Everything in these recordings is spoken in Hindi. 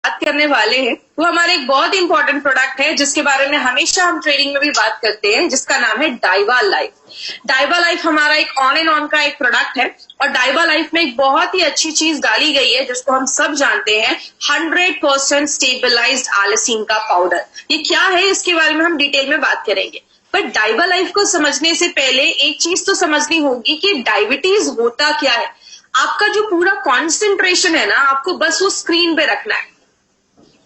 बात करने वाले हैं वो हमारे एक बहुत इंपॉर्टेंट प्रोडक्ट है जिसके बारे में हमेशा हम ट्रेनिंग में भी बात करते हैं, जिसका नाम है डाइवा लाइफ। डाइवा लाइफ हमारा एक ऑन एंड ऑन का एक प्रोडक्ट है और डाइवा लाइफ में एक बहुत ही अच्छी चीज डाली गई है जिसको हम सब जानते हैं, 100% स्टेबलाइज्ड आलसीन का पाउडर। ये क्या है इसके बारे में हम डिटेल में बात करेंगे, बट डाइवा लाइफ को समझने से पहले एक चीज तो समझनी होगी कि डायबिटीज होता क्या है। आपका जो पूरा कॉन्सेंट्रेशन है ना, आपको बस वो स्क्रीन पे रखना है।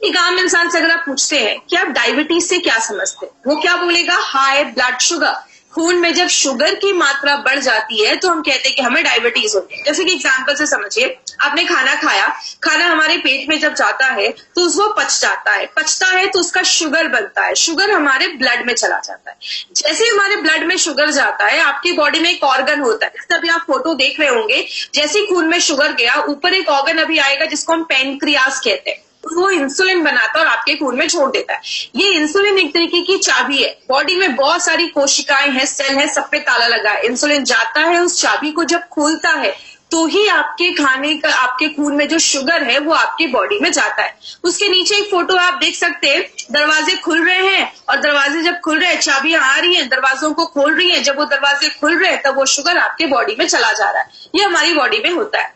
एक आम इंसान से अगर आप पूछते हैं कि आप डायबिटीज से क्या समझते हैं, वो क्या बोलेगा? High blood sugar. खून में जब शुगर की मात्रा बढ़ जाती है तो हम कहते हैं कि हमें डायबिटीज होती है। जैसे कि एग्जांपल से समझिए, आपने खाना खाया, खाना हमारे पेट में जब जाता है तो वो पचता है तो उसका शुगर बनता है, शुगर हमारे ब्लड में चला जाता है। जैसे हमारे ब्लड में शुगर जाता है, आपकी बॉडी में एक ऑर्गन होता है, जैसे अभी आप फोटो देख रहे होंगे, जैसे ही खून में शुगर गया, ऊपर एक ऑर्गन अभी आएगा जिसको हम पैनक्रियास कहते हैं, वो इंसुलिन बनाता है और आपके खून में छोड़ देता है। ये इंसुलिन एक तरीके की चाबी है। बॉडी में बहुत सारी कोशिकाएं हैं, सेल है, सब पे ताला लगा है। इंसुलिन जाता है, उस चाबी को जब खोलता है तो ही आपके खाने का, आपके खून में जो शुगर है वो आपकी बॉडी में जाता है। उसके नीचे एक फोटो आप देख सकते हैं, दरवाजे खुल रहे हैं और दरवाजे जब खुल रहे हैं, चाबियां आ रही हैं, दरवाजों को खोल रही हैं। जब वो दरवाजे खुल रहे हैं तब वो शुगर आपके बॉडी में चला जा रहा है। ये हमारी बॉडी में होता है।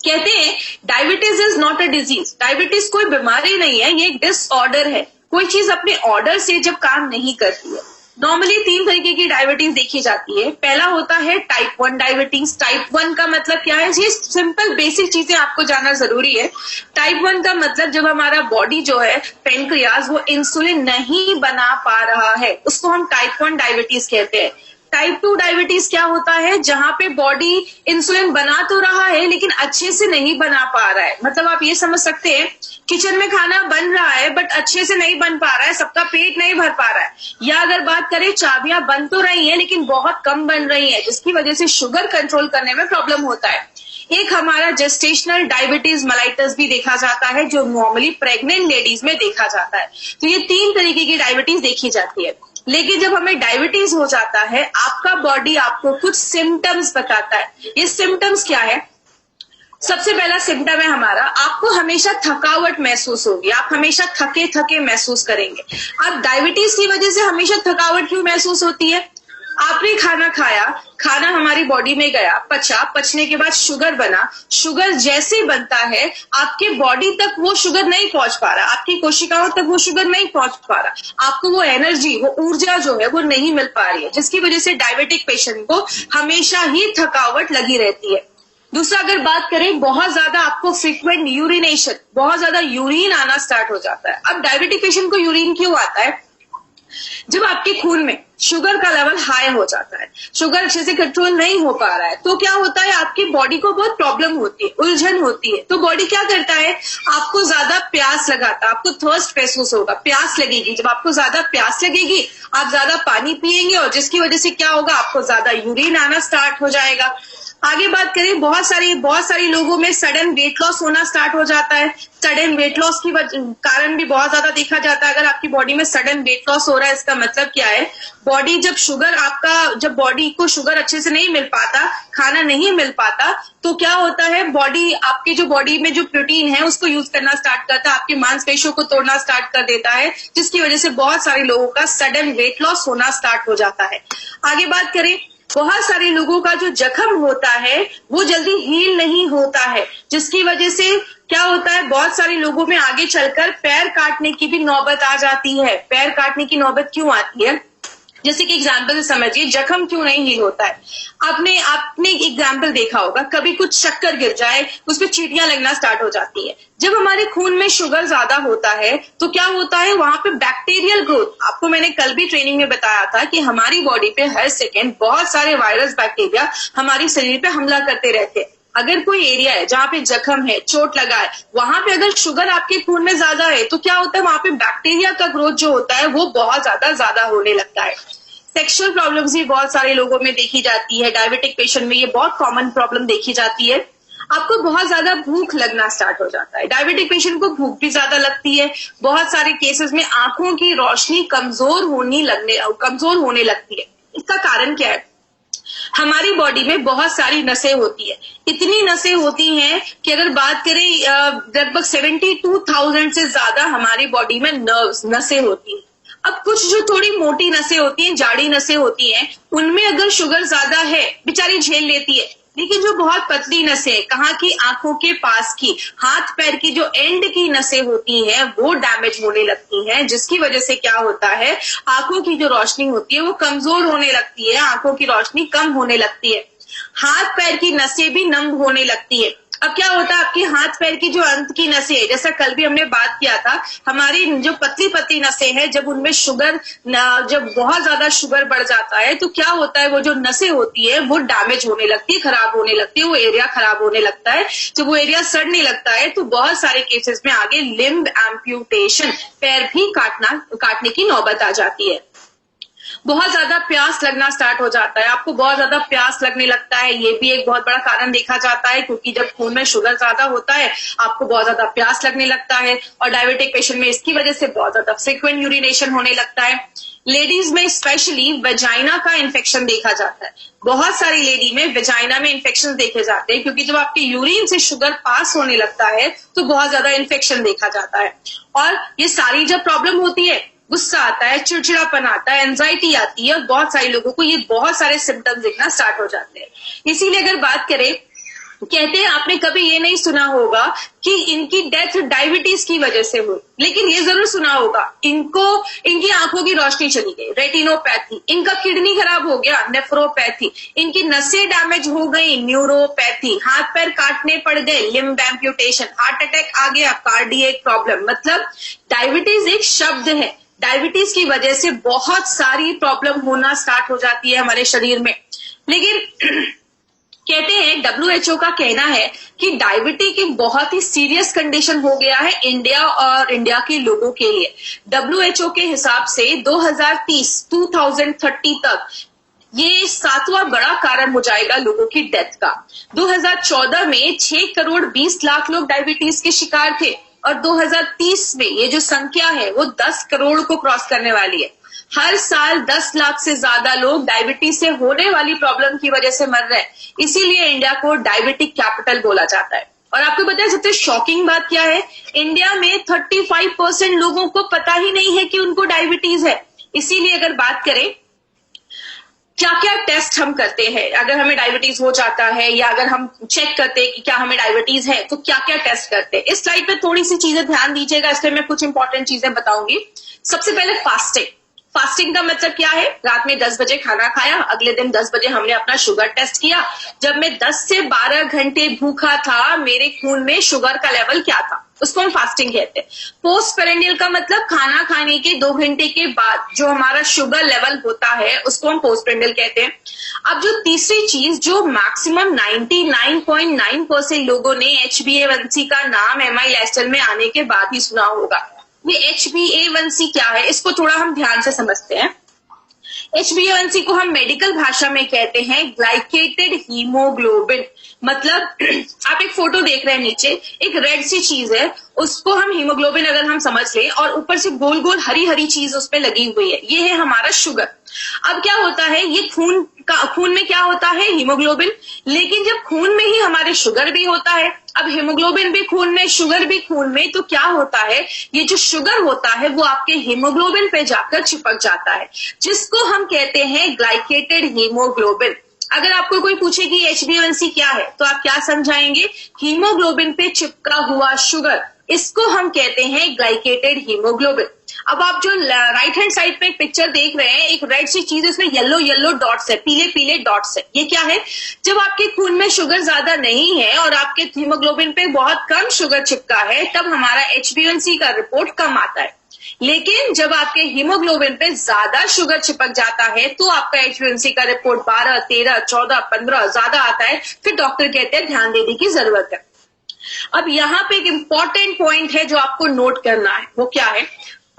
कहते हैं diabetes is not a disease. Diabetes कोई बीमारी नहीं है, ये एक डिसऑर्डर है। कोई चीज अपने ऑर्डर से जब काम नहीं करती है। नॉर्मली 3 तरीके की डायबिटीज देखी जाती है। पहला होता है टाइप 1 डायबिटीज। टाइप 1 का मतलब क्या है? ये सिंपल बेसिक चीजें आपको जानना जरूरी है। टाइप 1 का मतलब जब हमारा बॉडी जो है, पेनक्रियाज, वो इंसुलिन नहीं बना पा रहा है, उसको हम टाइप 1 डायबिटीज कहते हैं। टाइप 2 डायबिटीज क्या होता है? जहां पे बॉडी इंसुलिन बना तो रहा है लेकिन अच्छे से नहीं बना पा रहा है। मतलब आप ये समझ सकते हैं, किचन में खाना बन रहा है बट अच्छे से नहीं बन पा रहा है, सबका पेट नहीं भर पा रहा है। या अगर बात करें, चाबियां बन तो रही हैं लेकिन बहुत कम बन रही हैं, जिसकी वजह से शुगर कंट्रोल करने में प्रॉब्लम होता है। एक हमारा जेस्टेशनल डायबिटीज मेलाइटस भी देखा जाता है, जो नॉर्मली प्रेग्नेंट लेडीज में देखा जाता है। तो ये 3 तरीके की डायबिटीज देखी जाती है। लेकिन जब हमें डायबिटीज हो जाता है, आपका बॉडी आपको कुछ सिम्टम्स बताता है। ये सिम्टम्स क्या है? सबसे पहला सिम्टम है हमारा, आपको हमेशा थकावट महसूस होगी, आप हमेशा थके थके महसूस करेंगे। अब डायबिटीज की वजह से हमेशा थकावट क्यों महसूस होती है? आपने खाना खाया, खाना हमारी बॉडी में गया, पचा, पचने के बाद शुगर बना। शुगर जैसे बनता है, आपके बॉडी तक वो शुगर नहीं पहुंच पा रहा, आपकी कोशिकाओं तक वो शुगर नहीं पहुंच पा रहा, आपको वो एनर्जी, वो ऊर्जा जो है वो नहीं मिल पा रही है, जिसकी वजह से डायबिटिक पेशेंट को हमेशा ही थकावट लगी रहती है। दूसरा, अगर बात करें, बहुत ज्यादा आपको फ्रीक्वेंट यूरिनेशन, बहुत ज्यादा यूरिन आना स्टार्ट हो जाता है। अब डायबिटिक पेशेंट को यूरिन क्यों आता है? जब आपके खून में शुगर का लेवल हाई हो जाता है, शुगर अच्छे से कंट्रोल नहीं हो पा रहा है, तो क्या होता है, आपकी बॉडी को बहुत प्रॉब्लम होती है, उलझन होती है। तो बॉडी क्या करता है, आपको ज्यादा प्यास लगाता है, आपको थर्स्ट महसूस होगा, प्यास लगेगी। जब आपको ज्यादा प्यास लगेगी, आप ज्यादा पानी पिएंगे और जिसकी वजह से क्या होगा, आपको ज्यादा यूरिन आना स्टार्ट हो जाएगा। आगे बात करें, बहुत सारी लोगों में सडन वेट लॉस होना स्टार्ट हो जाता है। सडन वेट लॉस की कारण भी बहुत ज्यादा देखा जाता है। अगर आपकी बॉडी में सडन वेट लॉस हो रहा है, इसका मतलब क्या है, बॉडी जब बॉडी को शुगर अच्छे से नहीं मिल पाता, खाना नहीं मिल पाता, तो क्या होता है, बॉडी, आपकी जो बॉडी में जो प्रोटीन है उसको यूज करना स्टार्ट करता है, आपकी मांसपेशियों को तोड़ना स्टार्ट कर देता है, जिसकी वजह से बहुत सारे लोगों का सडन वेट लॉस होना स्टार्ट हो जाता है। आगे बात करें, बहुत सारे लोगों का जो जख्म होता है वो जल्दी हील नहीं होता है, जिसकी वजह से क्या होता है, बहुत सारे लोगों में आगे चलकर पैर काटने की भी नौबत आ जाती है। पैर काटने की नौबत क्यों आती है? जैसे कि एग्जाम्पल से समझिए, जख्म क्यों नहीं हील होता है। आपने एग्जाम्पल देखा होगा, कभी कुछ शक्कर गिर जाए, उसपे चींटियां लगना स्टार्ट हो जाती है। जब हमारे खून में शुगर ज्यादा होता है तो क्या होता है, वहां पे बैक्टीरियल ग्रोथ, आपको मैंने कल भी ट्रेनिंग में बताया था कि हमारी बॉडी पे हर सेकेंड बहुत सारे वायरस, बैक्टीरिया हमारी शरीर पे हमला करते रहते हैं। अगर कोई एरिया है जहां पे जख्म है, चोट लगा है, वहां पे अगर शुगर आपके खून में ज्यादा है तो क्या होता है, वहां पे बैक्टीरिया का ग्रोथ जो होता है वो बहुत ज्यादा होने लगता है। सेक्सुअल प्रॉब्लम्स भी बहुत सारे लोगों में देखी जाती है। डायबिटिक पेशेंट में ये बहुत कॉमन प्रॉब्लम देखी जाती है। आपको बहुत ज्यादा भूख लगना स्टार्ट हो जाता है। डायबिटिक पेशेंट को भूख भी ज्यादा लगती है। बहुत सारे केसेस में आंखों की रोशनी कमजोर होने लगती है। इसका कारण क्या है? हमारी बॉडी में बहुत सारी नसें होती है। इतनी नसें होती हैं कि अगर बात करें लगभग 72,000 से ज्यादा हमारी बॉडी में नर्व्स नसें होती हैं। अब कुछ जो थोड़ी मोटी नसें होती हैं, जाड़ी नसें होती हैं, उनमें अगर शुगर ज्यादा है बेचारी झेल लेती है, लेकिन जो बहुत पतली नसें, कहाँ की, आंखों के पास की, हाथ पैर की जो एंड की नसें होती हैं वो डैमेज होने लगती हैं, जिसकी वजह से क्या होता है, आंखों की जो रोशनी होती है वो कमजोर होने लगती है, आंखों की रोशनी कम होने लगती है, हाथ पैर की नसें भी नम होने लगती है। अब क्या होता है, आपके हाथ पैर की जो अंत की नसें है, जैसा कल भी हमने बात किया था, हमारी जो पतली पतली नसें हैं, जब उनमें शुगर, जब बहुत ज्यादा शुगर बढ़ जाता है तो क्या होता है, वो जो नसें होती है वो डैमेज होने लगती है, खराब होने लगती है, वो एरिया खराब होने लगता है। जब वो एरिया सड़ने लगता है तो बहुत सारे केसेस में आगे लिम्ब एम्प्यूटेशन, पैर भी काटने की नौबत आ जाती है। बहुत ज्यादा प्यास लगना स्टार्ट हो जाता है, आपको बहुत ज्यादा प्यास लगने लगता है, ये भी एक बहुत बड़ा कारण देखा जाता है, क्योंकि जब खून में शुगर ज्यादा होता है आपको बहुत ज्यादा प्यास लगने लगता है, और डायबिटिक पेशेंट में इसकी वजह से बहुत ज्यादा फ्रीक्वेंट यूरिनेशन होने लगता है। लेडीज में स्पेशली वेजाइना का इन्फेक्शन देखा जाता है, बहुत सारी लेडी में वेजाइना में इन्फेक्शन देखे जाते हैं, क्योंकि जब आपके यूरिन से शुगर पास होने लगता है तो बहुत ज्यादा इन्फेक्शन देखा जाता है। और ये सारी जब प्रॉब्लम होती है, गुस्सा आता है, चिड़चिड़ापन आता है, एंजाइटी आती है, और बहुत सारे लोगों को ये बहुत सारे सिम्टम्स दिखना स्टार्ट हो जाते हैं। इसीलिए अगर बात करें, कहते हैं आपने कभी ये नहीं सुना होगा कि इनकी डेथ डायबिटीज की वजह से हुई, लेकिन ये जरूर सुना होगा इनकी आंखों की रोशनी चली गई, रेटिनोपैथी, इनका किडनी खराब हो गया, नेफ्रोपैथी, इनकी नसें डैमेज हो गई, न्यूरोपैथी, हाथ पैर काटने पड़ गए, लिम्ब एम्प्यूटेशन, हार्ट अटैक आ गया, कार्डियक प्रॉब्लम। मतलब डायबिटीज एक शब्द है, डायबिटीज की वजह से बहुत सारी प्रॉब्लम होना स्टार्ट हो जाती है हमारे शरीर में। लेकिन कहते हैं, WHO का कहना है कि डायबिटीज की बहुत ही सीरियस कंडीशन हो गया है इंडिया और इंडिया के लोगों के लिए। WHO के हिसाब से 2030 तक ये 7वां बड़ा कारण हो जाएगा लोगों की डेथ का। 2014 में 6 करोड़ 20 लाख लोग डायबिटीज के शिकार थे, और 2030 में ये जो संख्या है वो 10 करोड़ को क्रॉस करने वाली है। हर साल 10 लाख से ज्यादा लोग डायबिटीज से होने वाली प्रॉब्लम की वजह से मर रहे हैं, इसीलिए इंडिया को डायबिटिक कैपिटल बोला जाता है। और आपको पता है सबसे शॉकिंग बात क्या है, इंडिया में 35% लोगों को पता ही नहीं है कि उनको डायबिटीज है। इसीलिए अगर बात करें क्या क्या टेस्ट हम करते हैं अगर हमें डायबिटीज हो जाता है, या अगर हम चेक करते हैं कि क्या हमें डायबिटीज है, तो क्या क्या टेस्ट करते हैं। इस स्लाइड पे थोड़ी सी चीजें ध्यान दीजिएगा, इसलिए मैं कुछ इंपॉर्टेंट चीजें बताऊंगी। सबसे पहले फास्टिंग। फास्टिंग का मतलब क्या है, रात में 10 बजे खाना खाया, अगले दिन 10 बजे हमने अपना शुगर टेस्ट किया, जब मैं 10 से 12 घंटे भूखा था मेरे खून में शुगर का लेवल क्या था, उसको हम फास्टिंग कहते हैं। पोस्ट पेरेंडियल का मतलब खाना खाने के 2 घंटे के बाद जो हमारा शुगर लेवल होता है उसको हम पोस्ट पेरेंडियल कहते हैं। अब जो तीसरी चीज जो मैक्सिमम 99.9% लोगों ने HbA1c का नाम MI लाइफस्टाइल में आने के बाद ही सुना होगा। ये HbA1c क्या है, इसको थोड़ा हम ध्यान से समझते हैं। HbA1c को हम मेडिकल भाषा में कहते हैं ग्लाइकेटेड हीमोग्लोबिन। मतलब आप एक फोटो देख रहे हैं, नीचे एक रेड सी चीज है, उसको हम हीमोग्लोबिन अगर हम समझ लें, और ऊपर से गोल गोल हरी हरी चीज उस पे लगी हुई है, ये है हमारा शुगर। अब क्या होता है, ये खून में क्या होता है, हीमोग्लोबिन, लेकिन जब खून में ही हमारे शुगर भी होता है, अब हीमोग्लोबिन भी खून में, शुगर भी खून में, तो क्या होता है, ये जो शुगर होता है वो आपके हीमोग्लोबिन पे जाकर चिपक जाता है, जिसको हम कहते हैं ग्लाइकेटेड हीमोग्लोबिन। अगर आपको कोई पूछे कि HbA1c क्या है, तो आप क्या समझाएंगे, हीमोग्लोबिन पे चिपका हुआ शुगर, इसको हम कहते हैं ग्लाइकेटेड हीमोग्लोबिन। अब आप जो राइट हैंड साइड पे एक पिक्चर देख रहे हैं, एक रेड सी चीज, इसमें येलो येलो डॉट्स है, पीले पीले डॉट्स है, ये क्या है, जब आपके खून में शुगर ज्यादा नहीं है और आपके हीमोग्लोबिन पे बहुत कम शुगर चिपका है, तब हमारा HbA1c का रिपोर्ट कम आता है। लेकिन जब आपके हीमोग्लोबिन पे ज्यादा शुगर चिपक जाता है तो आपका HbA1c का रिपोर्ट 12, 13, 14, 15 ज्यादा आता है, फिर डॉक्टर कहते हैं ध्यान देने की जरूरत है। अब यहाँ पे एक इंपॉर्टेंट पॉइंट है जो आपको नोट करना है, वो क्या है,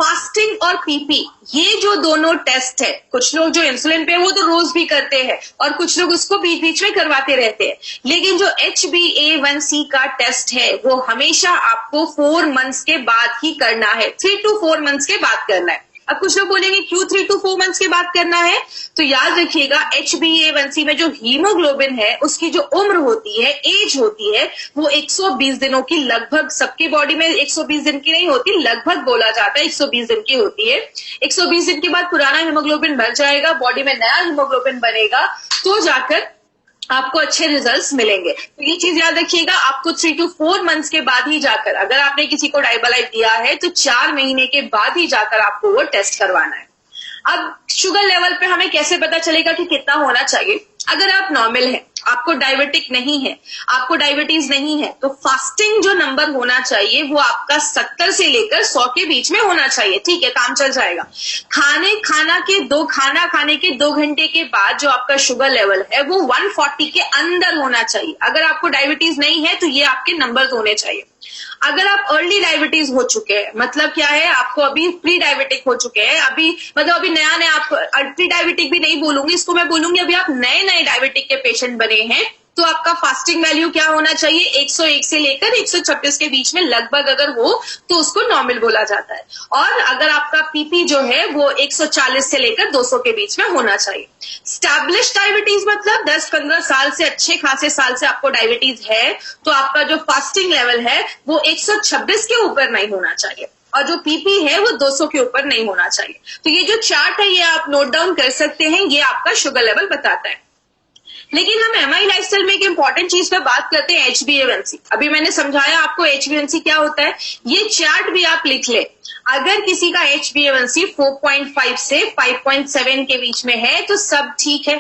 फास्टिंग और PP, ये जो दोनों टेस्ट है, कुछ लोग जो इंसुलिन पे वो तो रोज भी करते हैं और कुछ लोग उसको बीच बीच में करवाते रहते हैं, लेकिन जो HbA1c का टेस्ट है वो हमेशा आपको 4 मंथ्स के बाद ही करना है, 3 to 4 मंथ्स के बाद करना है। अब कुछ लोग बोलेंगे क्यों 3 to 4 मंथ्स की बात करना है, तो याद रखिएगा HbA1c में जो हीमोग्लोबिन है उसकी जो उम्र होती है, एज होती है, वो 120 दिनों की, लगभग सबके बॉडी में 120 दिन की नहीं होती, लगभग बोला जाता है 120 दिन की होती है। 120 दिन के बाद पुराना हीमोग्लोबिन मर जाएगा, बॉडी में नया हीमोग्लोबिन बनेगा, तो जाकर आपको अच्छे रिजल्ट्स मिलेंगे। तो ये चीज याद रखिएगा, आपको 3 to 4 मंथ्स के बाद ही जाकर, अगर आपने किसी को डाइबालाइफ दिया है तो 4 महीने के बाद ही जाकर आपको वो टेस्ट करवाना है। अब शुगर लेवल पे हमें कैसे पता चलेगा कि कितना होना चाहिए? अगर आप नॉर्मल है, आपको डायबिटिक नहीं है, आपको डायबिटीज नहीं है, तो फास्टिंग जो नंबर होना चाहिए वो आपका 70 से लेकर 100 के बीच में होना चाहिए। ठीक है, काम चल जाएगा। खाना खाने के 2 घंटे के बाद जो आपका शुगर लेवल है वो 140 के अंदर होना चाहिए। अगर आपको डायबिटीज नहीं है तो ये आपके नंबर होने चाहिए। अगर आप अर्ली डायबिटीज हो चुके हैं, मतलब क्या है, आपको अभी प्री डायबिटिक हो चुके हैं, अभी नया आप प्री डायबिटिक भी नहीं बोलूंगी, इसको मैं बोलूंगी अभी आप नए डायबिटिक के पेशेंट बने हैं, तो आपका फास्टिंग वैल्यू क्या होना चाहिए? 101 से लेकर 126 के बीच में लगभग अगर हो तो उसको नॉर्मल बोला जाता है। और अगर आपका पीपी जो है वो 140 से लेकर 200 के बीच में होना चाहिए। स्टैब्लिश डायबिटीज मतलब 10-15 साल से, अच्छे खासे साल से आपको डायबिटीज है, तो आपका जो फास्टिंग लेवल है वो 126 के ऊपर नहीं होना चाहिए, और जो पीपी है वो 200 के ऊपर नहीं होना चाहिए। तो ये जो चार्ट है ये आप नोट डाउन कर सकते हैं, ये आपका शुगर लेवल बताता है। लेकिन हम एमआई लाइफस्टाइल में एक इंपॉर्टेंट चीज पे बात करते हैं, HbA1c। अभी मैंने समझाया आपको HbA1c क्या होता है, ये चार्ट भी आप लिख ले। अगर किसी का HbA1c 4.5 से 5.7 के बीच में है तो सब ठीक है,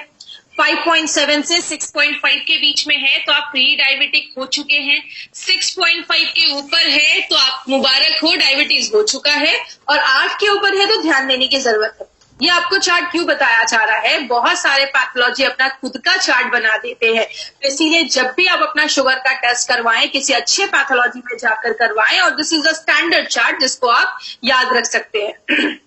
5.7 से 6.5 के बीच में है तो आप प्री डायबिटिक हो चुके हैं, 6.5 के ऊपर है तो आप मुबारक हो, डायबिटीज हो चुका है, और 8 के ऊपर है तो ध्यान देने की जरूरत है। ये आपको चार्ट क्यों बताया जा रहा है? बहुत सारे पैथोलॉजी अपना खुद का चार्ट बना देते हैं, तो इसीलिए जब भी आप अपना शुगर का टेस्ट करवाएं किसी अच्छे पैथोलॉजी में जाकर करवाएं, और this is a standard chart जिसको आप याद रख सकते हैं।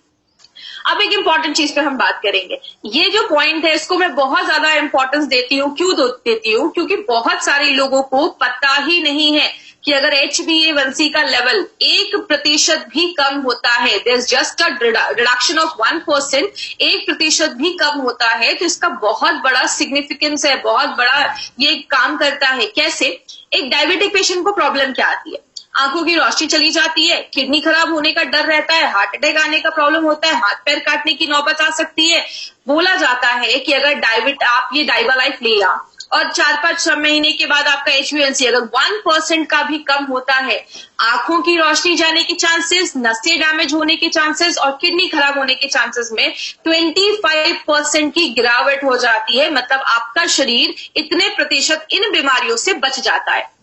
अब एक इंपॉर्टेंट चीज पे हम बात करेंगे। ये जो पॉइंट है इसको मैं बहुत ज्यादा इंपॉर्टेंस देती हूँ। क्यों देती हूँ? क्योंकि बहुत सारे लोगों को पता ही नहीं है कि अगर HbA1c का लेवल 1% भी कम होता है, there is just a reduction of 1%, 1% भी कम होता है, तो इसका बहुत बड़ा सिग्निफिकेंस है, बहुत बड़ा ये काम करता है। कैसे? एक डायबिटिक पेशेंट को प्रॉब्लम क्या आती है? आंखों की रोशनी चली जाती है, किडनी खराब होने का डर रहता है, हार्ट अटैक आने का प्रॉब्लम होता है, हाथ पैर काटने की नौबत आ सकती है। बोला जाता है कि अगर आप ये डाइबालाइफ लिया और 4-5 महीने के बाद आपका HbA1c अगर 1% का भी कम होता है, आंखों की रोशनी जाने के चांसेस, नसें डैमेज होने के चांसेस और किडनी खराब होने के चांसेस में 25% की गिरावट हो जाती है। मतलब आपका शरीर इतने प्रतिशत इन बीमारियों से बच जाता है।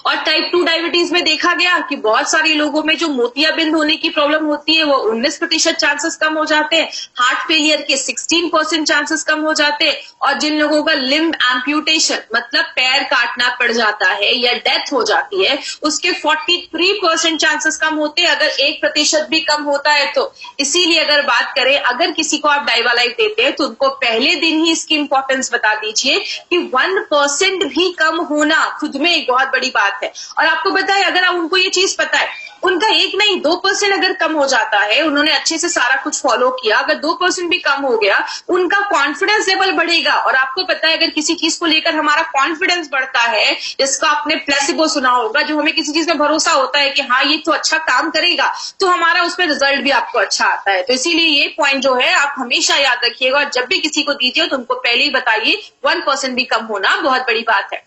और टाइप 2 डायबिटीज में देखा गया कि बहुत सारे लोगों में जो मोतियाबिंद होने की प्रॉब्लम होती है वो 19% चांसेस कम हो जाते हैं, हार्ट फेलियर के 16% चांसेस कम हो जाते हैं, और जिन लोगों का लिम्ब एम्प्यूटेशन मतलब पैर काटना पड़ जाता है या डेथ हो जाती है उसके 43% चांसेस कम होते हैं अगर 1% भी कम होता है तो। इसीलिए अगर बात करें, अगर किसी को आप डाइबालाइफ देते हैं तो उनको पहले दिन ही इसकी इंपॉर्टेंस बता दीजिए कि 1% भी कम होना खुद में एक बहुत बड़ी बात है। और आपको पता है, अगर आप उनको ये चीज पता है, उनका 1 नहीं 2% अगर कम हो जाता है, उन्होंने अच्छे से सारा कुछ फॉलो किया, अगर 2% भी कम हो गया, उनका कॉन्फिडेंस लेवल बढ़ेगा। और आपको पता है, अगर किसी चीज को लेकर हमारा कॉन्फिडेंस बढ़ता है, जिसका आपने प्लेसिबो सुना होगा, जो हमें किसी चीज में भरोसा होता है कि हाँ ये तो अच्छा काम करेगा, तो हमारा उसमें रिजल्ट भी आपको अच्छा आता है। तो इसीलिए ये पॉइंट जो है आप हमेशा याद रखिएगा, और जब भी किसी को दीजिए तो उनको पहले ही बताइए 1% भी कम होना बहुत बड़ी बात है।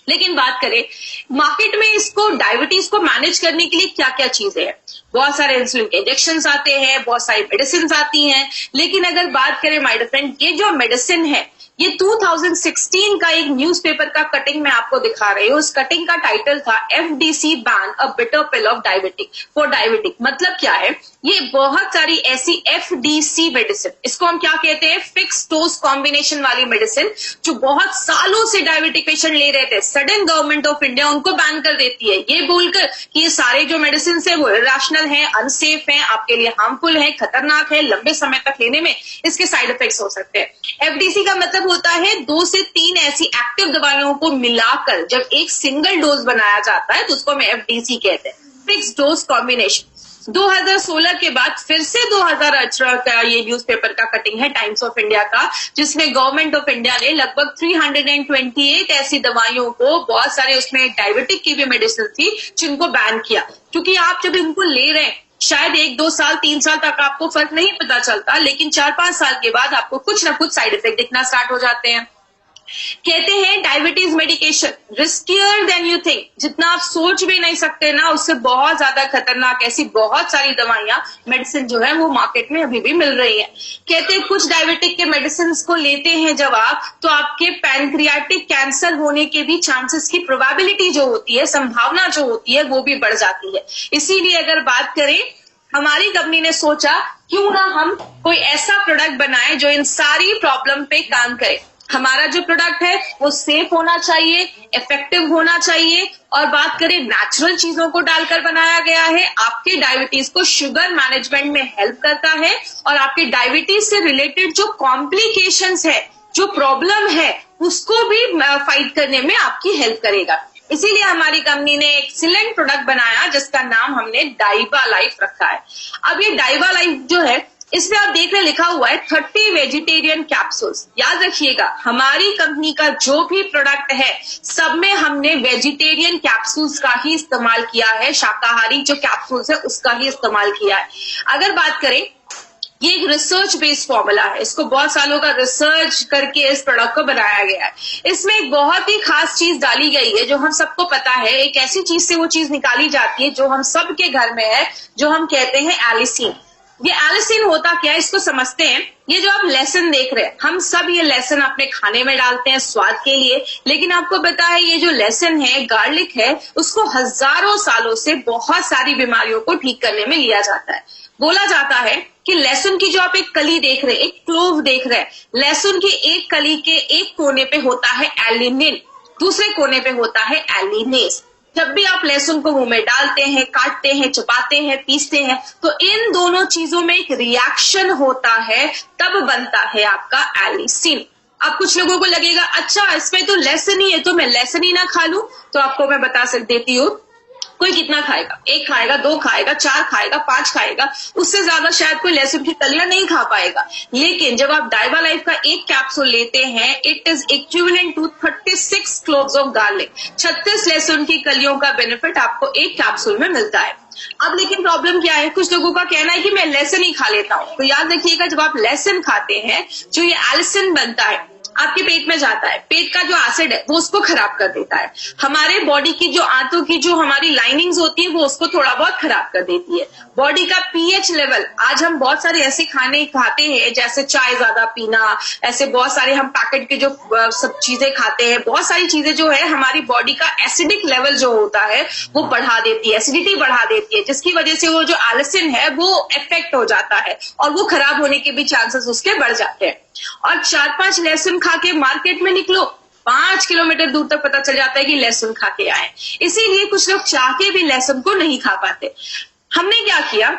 लेकिन बात करें मार्केट में इसको डायबिटीज को मैनेज करने के लिए क्या क्या चीजें हैं, बहुत सारे इंसुलिन के इंजेक्शन आते हैं, बहुत सारी मेडिसिन आती हैं। लेकिन अगर बात करें माय डियर फ्रेंड, ये जो मेडिसिन है ये 2016 का एक न्यूज़पेपर का कटिंग मैं आपको दिखा रही हूँ। उस कटिंग का टाइटल था FDC ban a bitter pill of diabetic for diabetic. मतलब क्या है, ये बहुत सारी ऐसी FDC मेडिसिन, इसको हम क्या कहते हैं, फिक्स डोज कॉम्बिनेशन वाली मेडिसिन, जो बहुत सालों से डायबिटिक पेशेंट ले रहे थे, सडन गवर्नमेंट ऑफ इंडिया उनको बैन कर देती है, ये बोलकर कि ये सारे जो मेडिसिन है वो इरेशनल है, अनसेफ है, आपके लिए हार्मफुल है, खतरनाक है, लंबे समय तक लेने में इसके साइड इफेक्ट्स हो सकते हैं। FDC का मतलब होता है 2 से 3 ऐसी एक्टिव दवाइयों को मिलाकर जब एक सिंगल डोज बनाया जाता है तो उसको हम FDC कहते हैं, फिक्स डोज कॉम्बिनेशन। 2016 के बाद फिर से 2018 का ये न्यूज़पेपर का कटिंग है टाइम्स ऑफ इंडिया का, जिसमें गवर्नमेंट ऑफ इंडिया ने लगभग 328 ऐसी दवाइयों को, बहुत सारे उसमें डायबिटिक की भी मेडिसिन थी, जिनको बैन किया। क्योंकि आप जब इनको ले रहे हैं शायद 1, 2 साल, 3 साल तक आपको फर्क नहीं पता चलता, लेकिन 4-5 साल के बाद आपको कुछ ना कुछ साइड इफेक्ट दिखना स्टार्ट हो जाते हैं। कहते हैं diabetes medication riskier than you think, जितना आप सोच भी नहीं सकते ना, उससे बहुत ज्यादा खतरनाक ऐसी बहुत सारी दवाइयां, मेडिसिन जो है वो मार्केट में अभी भी मिल रही है। कहते हैं कुछ डायबिटिक के मेडिसिन को लेते हैं जब आप, तो आपके पैनक्रियाटिक कैंसर होने के भी चांसेस की प्रोबेबिलिटी जो होती है, संभावना जो होती है, वो भी बढ़ जाती है। इसीलिए अगर बात करें, हमारी कंपनी ने सोचा क्यों ना हम कोई ऐसा प्रोडक्ट बनाए जो इन सारी प्रॉब्लम पे काम करे। हमारा जो प्रोडक्ट है वो सेफ होना चाहिए, इफेक्टिव होना चाहिए, और बात करें नेचुरल चीजों को डालकर बनाया गया है। आपके डायबिटीज को शुगर मैनेजमेंट में हेल्प करता है, और आपके डायबिटीज से रिलेटेड जो कॉम्प्लिकेशंस है, जो प्रॉब्लम है, उसको भी फाइट करने में आपकी हेल्प करेगा। इसीलिए हमारी कंपनी ने एक एक्सीलेंट प्रोडक्ट बनाया जिसका नाम हमने डाइवा लाइफ रखा है। अब ये डाइवा लाइफ जो है, इसमें आप देख रहे लिखा हुआ है 30 वेजिटेरियन कैप्सूल्स। याद रखिएगा, हमारी कंपनी का जो भी प्रोडक्ट है सब में हमने वेजिटेरियन कैप्सूल्स का ही इस्तेमाल किया है, शाकाहारी जो कैप्सूल्स है उसका ही इस्तेमाल किया है। अगर बात करें, ये एक रिसर्च बेस्ड फॉर्मूला है, इसको बहुत सालों का रिसर्च करके इस प्रोडक्ट को बनाया गया है। इसमें एक बहुत ही खास चीज डाली गई है जो हम सबको पता है, एक ऐसी चीज से वो चीज निकाली जाती है जो हम सबके घर में है, जो हम कहते हैं एलिसिन। ये एलिसिन होता क्या है, इसको समझते हैं। ये जो आप लहसुन देख रहे हैं, हम सब ये लहसुन अपने खाने में डालते हैं स्वाद के लिए, लेकिन आपको पता है ये जो लहसुन है, गार्लिक है, उसको हजारों सालों से बहुत सारी बीमारियों को ठीक करने में लिया जाता है। बोला जाता है कि लहसुन की जो आप एक कली देख रहे हैं, एक क्लोव देख रहे हैं, लहसुन की एक कली के एक कोने पे होता है एलिनिन, दूसरे कोने पे होता है एलिनेस। जब भी आप लहसुन को मुंह में डालते हैं, काटते हैं, चबाते हैं, पीसते हैं, तो इन दोनों चीजों में एक रिएक्शन होता है, तब बनता है आपका एलिसिन। अब कुछ लोगों को लगेगा अच्छा इसमें तो लहसुन ही है, तो मैं लहसुन ही ना खा लूं। तो आपको मैं बता देती हूँ, कोई कितना खाएगा, 1 खाएगा, 2 खाएगा, 4 खाएगा, 5 खाएगा, उससे ज्यादा शायद कोई लहसुन की कलियां नहीं खा पाएगा। लेकिन जब आप डाइवा लाइफ का एक कैप्सूल लेते हैं, it is equivalent to 36 cloves of garlic. 36 लहसुन की कलियों का बेनिफिट आपको एक कैप्सूल में मिलता है। अब लेकिन प्रॉब्लम क्या है, कुछ लोगों का कहना है कि मैं लहसुन ही खा लेता हूं। तो याद रखिएगा, जब आप लहसुन खाते हैं, जो ये एलिसिन बनता है आपके पेट में जाता है, पेट का जो एसिड है वो उसको खराब कर देता है। हमारे बॉडी की जो आंतों की जो हमारी लाइनिंग्स होती है वो उसको थोड़ा बहुत खराब कर देती है। बॉडी का पीएच लेवल, आज हम बहुत सारे ऐसे खाने खाते हैं जैसे चाय ज्यादा पीना, ऐसे बहुत सारे हम पैकेट के जो सब चीजें खाते हैं, बहुत सारी चीजें जो है हमारी बॉडी का एसिडिक लेवल जो होता है वो बढ़ा देती है, एसिडिटी बढ़ा देती है, जिसकी वजह से वो जो एलिसिन है वो इफेक्ट हो जाता है और वो खराब होने के भी चांसेस उसके बढ़ जाते हैं। और 4-5 लहसुन खा के मार्केट में निकलो, 5 किलोमीटर दूर तक पता चल जाता है कि लहसुन खा के आए। इसीलिए कुछ लोग चाह के भी लहसुन को नहीं खा पाते। हमने क्या किया,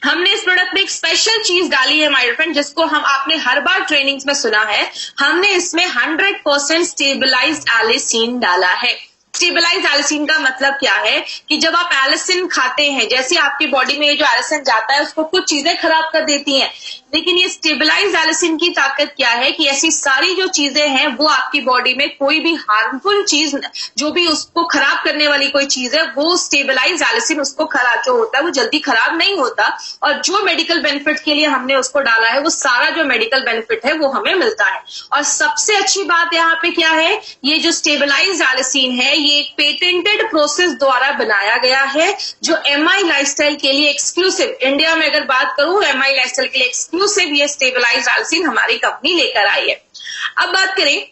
हमने इस प्रोडक्ट में एक स्पेशल चीज डाली है माय फ्रेंड, जिसको हम आपने हर बार ट्रेनिंग्स में सुना है। हमने इसमें 100% स्टेबलाइज्ड एलिसिन डाला है। स्टेबलाइज एलिसिन का मतलब क्या है कि जब आप एलिसिन खाते हैं, जैसे आपकी बॉडी में जो एलिसिन जाता है उसको कुछ चीजें खराब कर देती हैं, लेकिन ये स्टेबलाइज एलिसिन की ताकत क्या है कि ऐसी सारी जो चीजें हैं वो आपकी बॉडी में कोई भी हार्मफुल चीज, जो भी उसको खराब करने वाली कोई चीज है, वो स्टेबलाइज एलिसिन उसको खराब जो होता है वो जल्दी खराब नहीं होता। और जो मेडिकल बेनिफिट के लिए हमने उसको डाला है, वो सारा जो मेडिकल बेनिफिट है वो हमें मिलता है। और सबसे अच्छी बात यहाँ पे क्या है, ये जो स्टेबलाइज एलिसिन है ये एक पेटेंटेड प्रोसेस द्वारा बनाया गया है, जो एमआई लाइफस्टाइल के लिए एक्सक्लूसिव, इंडिया में अगर बात करूं एमआई लाइफस्टाइल के लिए एक्सक्लूसिव ये स्टेबलाइज एलिसिन हमारी कंपनी लेकर आई है। अब बात करें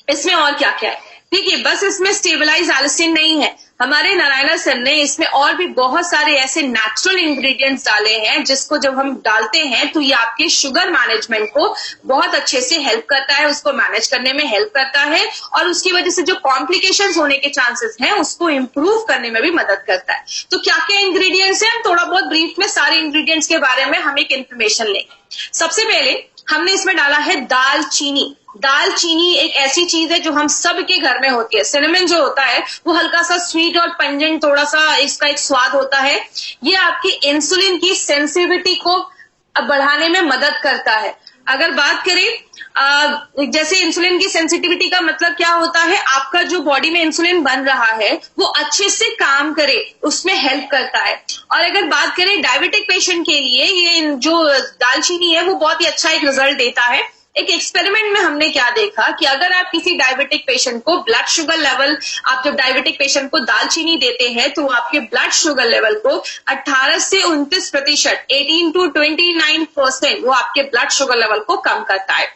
इसमें और क्या क्या है। देखिए, बस इसमें स्टेबलाइज एलिसिन नहीं है, हमारे नारायणा सर ने इसमें और भी बहुत सारे ऐसे नेचुरल इंग्रेडिएंट्स डाले हैं, जिसको जब हम डालते हैं तो ये आपके शुगर मैनेजमेंट को बहुत अच्छे से हेल्प करता है, उसको मैनेज करने में हेल्प करता है, और उसकी वजह से जो कॉम्प्लिकेशंस होने के चांसेस हैं उसको इम्प्रूव करने में भी मदद करता है। तो क्या क्या इंग्रेडिएंट्स हैं, हम थोड़ा बहुत ब्रीफ में सारे इंग्रेडिएंट्स के बारे में हम एक इन्फॉर्मेशन लेंगे। सबसे पहले हमने इसमें डाला है दालचीनी। दालचीनी एक ऐसी चीज है जो हम सबके घर में होती है। सिनेमन जो होता है वो हल्का सा स्वीट और पंजेंट, थोड़ा सा इसका एक स्वाद होता है। ये आपकी इंसुलिन की सेंसिटिविटी को बढ़ाने में मदद करता है। अगर बात करें जैसे इंसुलिन की सेंसिटिविटी का मतलब क्या होता है, आपका जो बॉडी में इंसुलिन बन रहा है वो अच्छे से काम करे, उसमें हेल्प करता है। और अगर बात करें डायबिटिक पेशेंट के लिए, ये जो दालचीनी है वो बहुत ही अच्छा एक रिजल्ट देता है। एक एक्सपेरिमेंट में हमने क्या देखा कि अगर आप किसी डायबिटिक पेशेंट को ब्लड शुगर लेवल, आप जब डायबिटिक पेशेंट को दालचीनी देते हैं तो आपके ब्लड शुगर लेवल को 18 से 29%, 18 to 29% वो आपके ब्लड शुगर लेवल को कम करता है।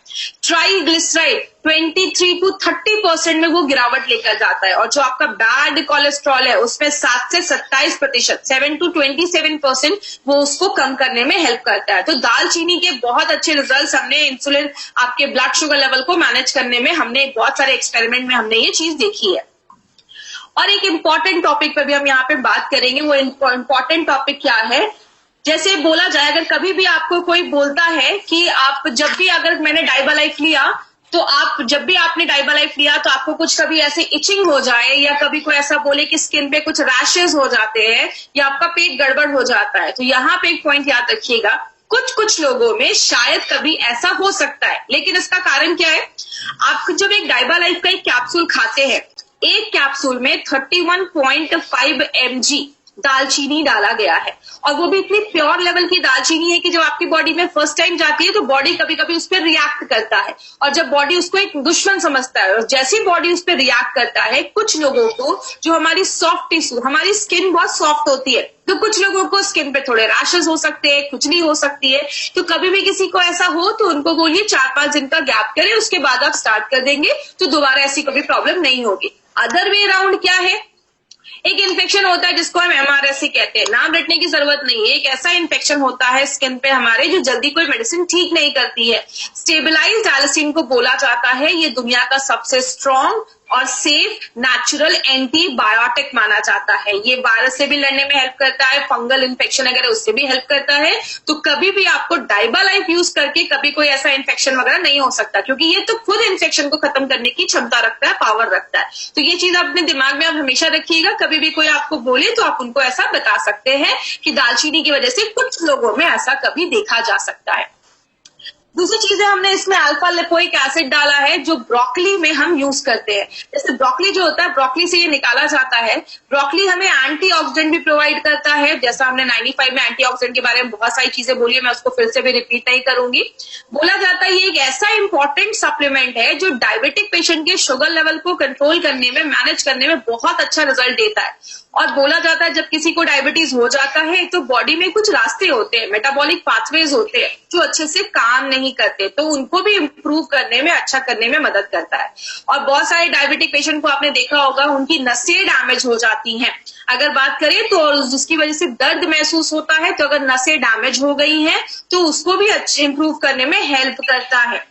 ट्राइग्लिसराइड 23 to 30% में वो गिरावट लेकर जाता है। और जो आपका बैड कोलेस्ट्रॉल है उसमें 7 से 27%, 7 to 27% वो उसको कम करने में हेल्प करता है। तो दालचीनी के बहुत अच्छे रिजल्ट्स हमने इंसुलिन, आपके ब्लड शुगर लेवल को मैनेज करने में, हमने बहुत सारे एक्सपेरिमेंट में हमने ये चीज देखी है। और एक इंपॉर्टेंट टॉपिक पर भी हम यहाँ पे बात करेंगे। वो इंपॉर्टेंट टॉपिक क्या है, जैसे बोला जाए, अगर कभी भी आपको कोई बोलता है कि आप जब भी, अगर मैंने डाइबा लाइफ लिया तो आप, जब भी आपने डाइबा लाइफ लिया तो आपको कुछ कभी ऐसे इचिंग हो जाए, या कभी कोई ऐसा बोले कि स्किन पे कुछ रैशेस हो जाते हैं, या आपका पेट गड़बड़ हो जाता है, तो यहाँ पे एक पॉइंट याद रखिएगा, कुछ लोगों में शायद कभी ऐसा हो सकता है, लेकिन इसका कारण क्या है, आप जब एक डाइबा लाइफ का एक कैप्सूल खाते हैं, एक कैप्सूल में 31.5 mg दालचीनी डाला गया है, और वो भी इतनी प्योर लेवल की दालचीनी है कि जब आपकी बॉडी में फर्स्ट टाइम जाती है तो बॉडी कभी कभी उस पर रिएक्ट करता है, और जब बॉडी उसको एक दुश्मन समझता है, और जैसे ही बॉडी उस पर रिएक्ट करता है, कुछ लोगों को, जो हमारी सॉफ्ट टिश्यू, हमारी स्किन बहुत सॉफ्ट होती है, तो कुछ लोगों को स्किन पे थोड़े रैशेस हो सकते हैं, खुजली हो सकती है। तो कभी भी किसी को ऐसा हो तो उनको बोलिए 4-5 दिन का गैप करें, उसके बाद आप स्टार्ट कर देंगे तो दोबारा ऐसी कभी प्रॉब्लम नहीं होगी। अदर वे अराउंड क्या है, एक इन्फेक्शन होता है जिसको हम MRSA कहते हैं, नाम रटने की जरूरत नहीं है। एक ऐसा इन्फेक्शन होता है स्किन पे हमारे जो जल्दी कोई मेडिसिन ठीक नहीं करती है। स्टेबलाइज्ड एलिसिन को बोला जाता है, ये दुनिया का सबसे स्ट्रॉन्ग और सेफ नेचुरल एंटीबायोटिक माना जाता है। ये वायरस से भी लड़ने में हेल्प करता है, फंगल इन्फेक्शन अगर उससे भी हेल्प करता है। तो कभी भी आपको डाइबा लाइफ यूज करके कभी कोई ऐसा इन्फेक्शन वगैरह नहीं हो सकता, क्योंकि ये तो खुद इन्फेक्शन को खत्म करने की क्षमता रखता है, पावर रखता है। तो ये चीज अपने दिमाग में आप हमेशा रखिएगा, कभी भी कोई आपको बोले तो आप उनको ऐसा बता सकते हैं कि दालचीनी की वजह से कुछ लोगों में ऐसा कभी देखा जा सकता है। दूसरी चीज है, हमने इसमें अल्फा लिपोइक एसिड डाला है जो ब्रोकली में हम यूज करते हैं। जैसे ब्रोकली जो होता है, ब्रोकली से ये निकाला जाता है। ब्रोकली हमें एंटीऑक्सीडेंट भी प्रोवाइड करता है, जैसा हमने 95 में एंटीऑक्सीडेंट के बारे में बहुत सारी चीजें बोली है, मैं उसको फिर से भी रिपीट नहीं करूंगी। बोला जाता है ये एक ऐसा इंपॉर्टेंट सप्लीमेंट है जो डायबिटिक पेशेंट के शुगर लेवल को कंट्रोल करने में, मैनेज करने में बहुत अच्छा रिजल्ट देता है। और बोला जाता है जब किसी को डायबिटीज हो जाता है तो बॉडी में कुछ रास्ते होते हैं, मेटाबॉलिक पाथवेज होते हैं जो अच्छे से काम नहीं करते, तो उनको भी इंप्रूव करने में, अच्छा करने में मदद करता है। और बहुत सारे डायबिटिक पेशेंट को आपने देखा होगा, उनकी नसें डैमेज हो जाती हैं। अगर बात करें तो जिसकी वजह से दर्द महसूस होता है, तो अगर नसें डैमेज हो गई हैं तो उसको भी अच्छे इंप्रूव करने में हेल्प करता है।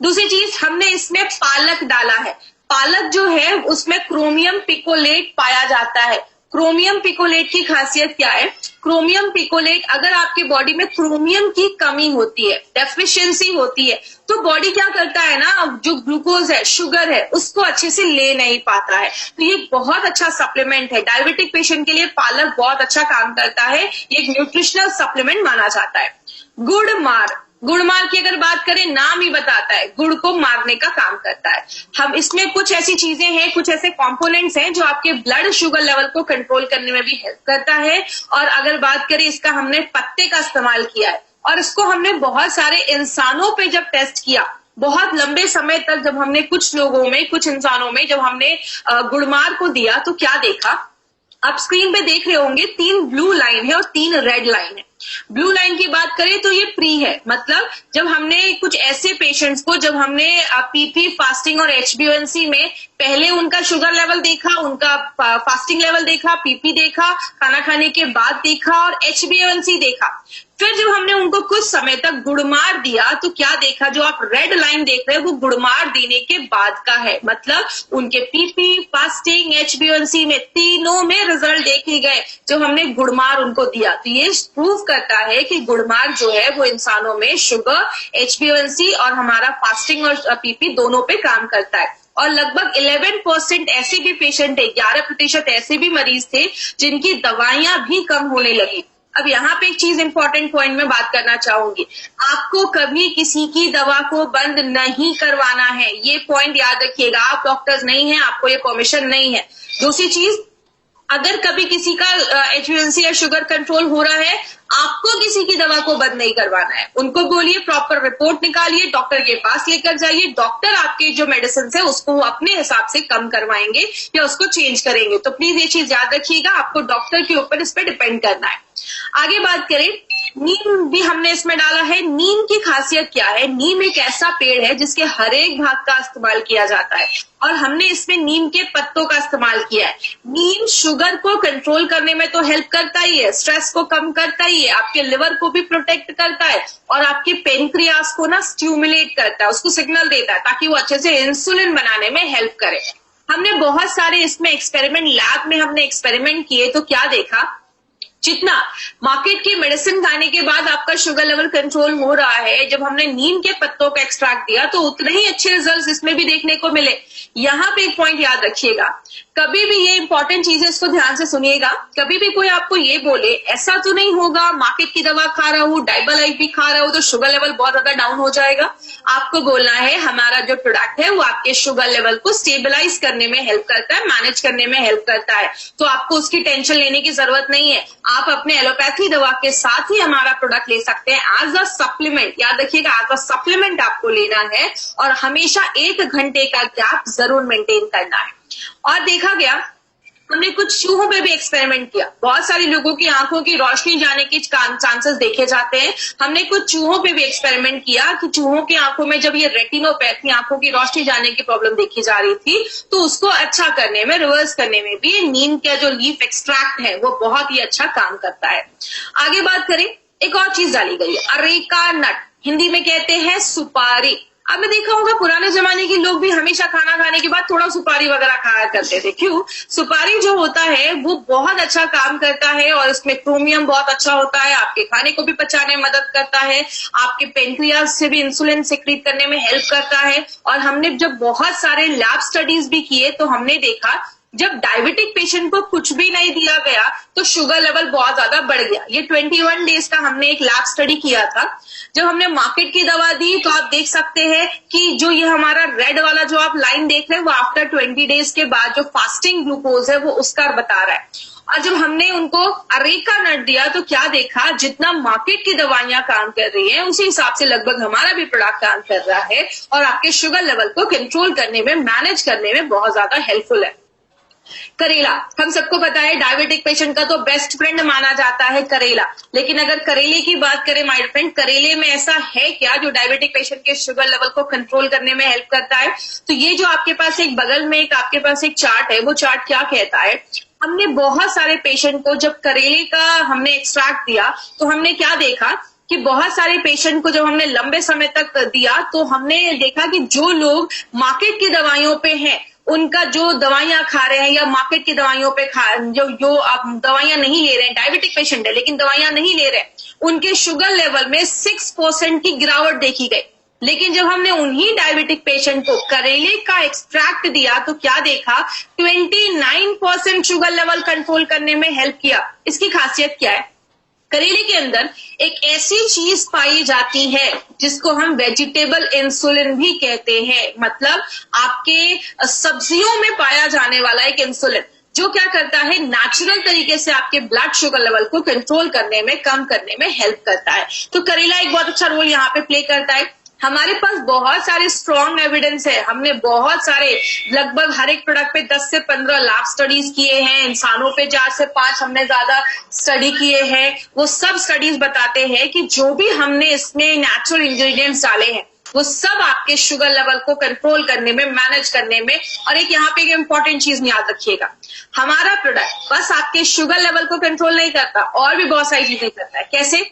दूसरी चीज, हमने इसमें पालक डाला है। पालक जो है उसमें क्रोमियम पिकोलेट पाया जाता है। क्रोमियम पिकोलेट की खासियत क्या है, क्रोमियम पिकोलेट, अगर आपके बॉडी में क्रोमियम की कमी होती है, डेफिशिएंसी होती है, तो बॉडी क्या करता है ना, जो ग्लूकोज है, शुगर है, उसको अच्छे से ले नहीं पाता है। तो ये बहुत अच्छा सप्लीमेंट है डायबिटिक पेशेंट के लिए। पालक बहुत अच्छा काम करता है, ये एक न्यूट्रिशनल सप्लीमेंट माना जाता है। गुड़मार की अगर बात करें, नाम ही बताता है, गुड़ को मारने का काम करता है। हम इसमें कुछ ऐसी चीजें हैं, कुछ ऐसे कंपोनेंट्स हैं जो आपके ब्लड शुगर लेवल को कंट्रोल करने में भी हेल्प करता है। और अगर बात करें, इसका हमने पत्ते का इस्तेमाल किया है, और इसको हमने बहुत सारे इंसानों पे जब टेस्ट किया, बहुत लंबे समय तक जब हमने कुछ लोगों में, कुछ इंसानों में जब हमने गुड़मार को दिया, तो क्या देखा, आप स्क्रीन पे देख रहे होंगे, 3 ब्लू लाइन है और 3 रेड लाइन है। ब्लू लाइन की बात करें तो ये प्री है, मतलब जब हमने कुछ ऐसे पेशेंट्स को, जब हमने पीपी फास्टिंग और HbA1c में पहले उनका शुगर लेवल देखा, उनका फास्टिंग लेवल देखा, पीपी देखा, खाना खाने के बाद देखा और HbA1c देखा। फिर जब हमने उनको कुछ समय तक गुड़मार दिया तो क्या देखा, जो आप रेड लाइन देख रहे हैं वो गुड़मार देने के बाद का है। मतलब उनके पीपी, फास्टिंग, HbA1c में तीनों में रिजल्ट देखे गए जो हमने गुड़मार उनको दिया। तो ये प्रूव करता है कि गुड़मार जो है वो इंसानों में शुगर, HbA1c और हमारा फास्टिंग और पीपी दोनों पे काम करता है। और लगभग 11% ऐसे भी पेशेंट है, 11% ऐसे भी मरीज थे जिनकी दवाइयां भी कम होने लगी। अब यहाँ पे एक चीज इंपॉर्टेंट पॉइंट में बात करना चाहूंगी, आपको कभी किसी की दवा को बंद नहीं करवाना है, ये पॉइंट याद रखिएगा। आप डॉक्टर्स नहीं हैं, आपको ये परमिशन नहीं है। दूसरी चीज, अगर कभी किसी का HbA1c या शुगर कंट्रोल हो रहा है, आपको किसी की दवा को बंद नहीं करवाना है। उनको बोलिए प्रॉपर रिपोर्ट निकालिए, डॉक्टर के पास लेकर जाइए, डॉक्टर आपके जो मेडिसिन है उसको अपने हिसाब से कम करवाएंगे या उसको चेंज करेंगे। तो प्लीज ये चीज याद रखिएगा, आपको डॉक्टर के ऊपर इस पर डिपेंड करना है। आगे बात करें, नीम भी हमने इसमें डाला है। नीम की खासियत क्या है? नीम एक ऐसा पेड़ है जिसके हर एक भाग का इस्तेमाल किया जाता है और हमने इसमें नीम के पत्तों का इस्तेमाल किया है। नीम शुगर को कंट्रोल करने में तो हेल्प करता ही है, स्ट्रेस को कम करता ही है, आपके लिवर को भी प्रोटेक्ट करता है और आपके पेनक्रियास को ना स्टिमुलेट करता है, उसको सिग्नल देता है ताकि वो अच्छे से इंसुलिन बनाने में हेल्प करे। हमने बहुत सारे इसमें एक्सपेरिमेंट, लैब में हमने एक्सपेरिमेंट किए तो क्या देखा, जितना मार्केट की मेडिसिन खाने के बाद आपका शुगर लेवल कंट्रोल हो रहा है, जब हमने नीम के पत्तों का एक्सट्रैक्ट दिया तो उतने ही अच्छे रिजल्ट्स इसमें भी देखने को मिले। यहाँ पे एक पॉइंट याद रखिएगा, कभी भी ये इंपॉर्टेंट चीज है, इसको ध्यान से सुनिएगा। कभी भी कोई आपको ये बोले ऐसा तो नहीं होगा मार्केट की दवा खा रहा हूँ, डाइबा लाइफ भी खा रहा हूँ तो शुगर लेवल बहुत ज्यादा डाउन हो जाएगा, आपको बोलना है हमारा जो प्रोडक्ट है वो आपके शुगर लेवल को स्टेबलाइज करने में हेल्प करता है, मैनेज करने में हेल्प करता है। तो आपको उसकी टेंशन लेने की जरूरत नहीं है, आप अपने एलोपैथी दवा के साथ ही हमारा प्रोडक्ट ले सकते हैं एज अ सप्लीमेंट। याद रखिएगा, एज अ सप्लीमेंट आपको लेना है और हमेशा 1 घंटे का गैप जरूर मेंटेन करना है। और देखा गया, हमने कुछ चूहों पे भी एक्सपेरिमेंट किया। बहुत सारे लोगों की आंखों की रोशनी जाने के चांसेस देखे जाते हैं। हमने कुछ चूहों पे भी एक्सपेरिमेंट किया कि चूहों की आंखों में जब ये रेटिनोपैथी, आंखों की रोशनी जाने की प्रॉब्लम देखी जा रही थी, तो उसको अच्छा करने में, रिवर्स करने में भी नीम का जो लीफ एक्सट्रैक्ट है वो बहुत ही अच्छा काम करता है। आगे बात करें, एक और चीज डाली गई है, अरेका नट, हिंदी में कहते हैं सुपारी। आपने देखा होगा पुराने जमाने के लोग भी हमेशा खाना खाने के बाद थोड़ा सुपारी वगैरह खाया करते थे। क्यों? सुपारी जो होता है वो बहुत अच्छा काम करता है और इसमें क्रोमियम बहुत अच्छा होता है, आपके खाने को भी पचाने में मदद करता है, आपके पेनक्रियास से भी इंसुलिन सिक्रीट करने में हेल्प करता है। और हमने जब बहुत सारे लैब स्टडीज भी किए तो हमने देखा जब डायबिटिक पेशेंट को कुछ भी नहीं दिया गया तो शुगर लेवल बहुत ज्यादा बढ़ गया। ये 21 डेज का हमने एक लैब स्टडी किया था। जब हमने मार्केट की दवा दी तो आप देख सकते हैं कि जो ये हमारा रेड वाला जो आप लाइन देख रहे हैं वो आफ्टर 20 डेज के बाद जो फास्टिंग ग्लूकोज है वो उसका बता रहा है। और जब हमने उनको अरेका नट दिया तो क्या देखा, जितना मार्केट की दवाइयां काम कर रही है उसी हिसाब से लगभग हमारा भी प्रोडक्ट काम कर रहा है और आपके शुगर लेवल को कंट्रोल करने में, मैनेज करने में बहुत ज्यादा हेल्पफुल है। करेला, हम सबको पता है डायबिटिक पेशेंट का तो बेस्ट फ्रेंड माना जाता है करेला। लेकिन अगर करेले की बात करें माय फ्रेंड, करेले में ऐसा है क्या जो डायबिटिक पेशेंट के शुगर लेवल को कंट्रोल करने में हेल्प करता है? तो ये जो आपके पास एक बगल में एक आपके पास एक चार्ट है, वो चार्ट क्या कहता है, हमने बहुत सारे पेशेंट को जब करेले का हमने एक्सट्रैक्ट दिया तो हमने क्या देखा कि बहुत सारे पेशेंट को जब हमने लंबे समय तक दिया तो हमने देखा कि जो लोग मार्केट की दवाइयों पे हैं, उनका जो दवाइयां खा रहे हैं या मार्केट की दवाइयों पे जो आप दवाइयां नहीं ले रहे हैं, डायबिटिक पेशेंट है लेकिन दवाइयां नहीं ले रहे, उनके शुगर लेवल में 6% की गिरावट देखी गई। लेकिन जब हमने उन्हीं डायबिटिक पेशेंट को करेले का एक्सट्रैक्ट दिया तो क्या देखा, 29% शुगर लेवल कंट्रोल करने में हेल्प किया। इसकी खासियत क्या है? करेले के अंदर एक ऐसी चीज पाई जाती है जिसको हम वेजिटेबल इंसुलिन भी कहते हैं। मतलब आपके सब्जियों में पाया जाने वाला एक इंसुलिन जो क्या करता है, नेचुरल तरीके से आपके ब्लड शुगर लेवल को कंट्रोल करने में, कम करने में हेल्प करता है। तो करेला एक बहुत अच्छा रोल यहाँ पे प्ले करता है। हमारे पास बहुत सारे स्ट्रॉन्ग एविडेंस है, हमने बहुत सारे, लगभग हर एक प्रोडक्ट पे 10 से 15 लैब स्टडीज किए हैं, इंसानों पे 4 से 5 हमने ज्यादा स्टडी किए हैं। वो सब स्टडीज बताते हैं कि जो भी हमने इसमें नेचुरल इंग्रेडिएंट्स डाले हैं वो सब आपके शुगर लेवल को कंट्रोल करने में, मैनेज करने में। और एक यहाँ पे एक इंपॉर्टेंट चीज याद रखिएगा, हमारा प्रोडक्ट बस आपके शुगर लेवल को कंट्रोल नहीं करता, और भी बहुत सारी चीजें करता है। कैसे?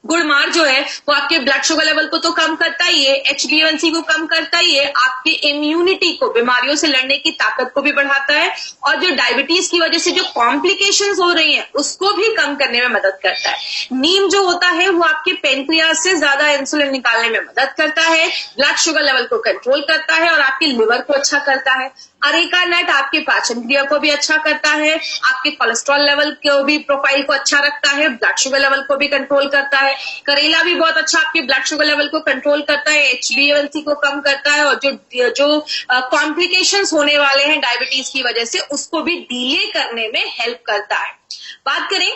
गुड़मार जो है वो आपके ब्लड शुगर लेवल को तो कम करता ही है, HbA1c को कम करता ही है, आपकी इम्यूनिटी को, बीमारियों से लड़ने की ताकत को भी बढ़ाता है, और जो डायबिटीज की वजह से जो कॉम्प्लिकेशंस हो रही हैं उसको भी कम करने में मदद करता है। नीम जो होता है वो आपके पेनक्रियास से ज्यादा इंसुलिन निकालने में मदद करता है, ब्लड शुगर लेवल को कंट्रोल करता है और आपके लिवर को अच्छा करता है। अरेका नट आपके पाचन क्रिया को भी अच्छा करता है, आपके कोलेस्ट्रॉल लेवल को भी प्रोफाइल को अच्छा रखता है, ब्लड शुगर लेवल को भी कंट्रोल करता है। करेला भी बहुत अच्छा आपके ब्लड शुगर लेवल को कंट्रोल करता है, HbA1c को कम करता है, और जो कॉम्प्लिकेशंस होने वाले हैं डायबिटीज की वजह से उसको भी डिले करने में हेल्प करता है। बात करें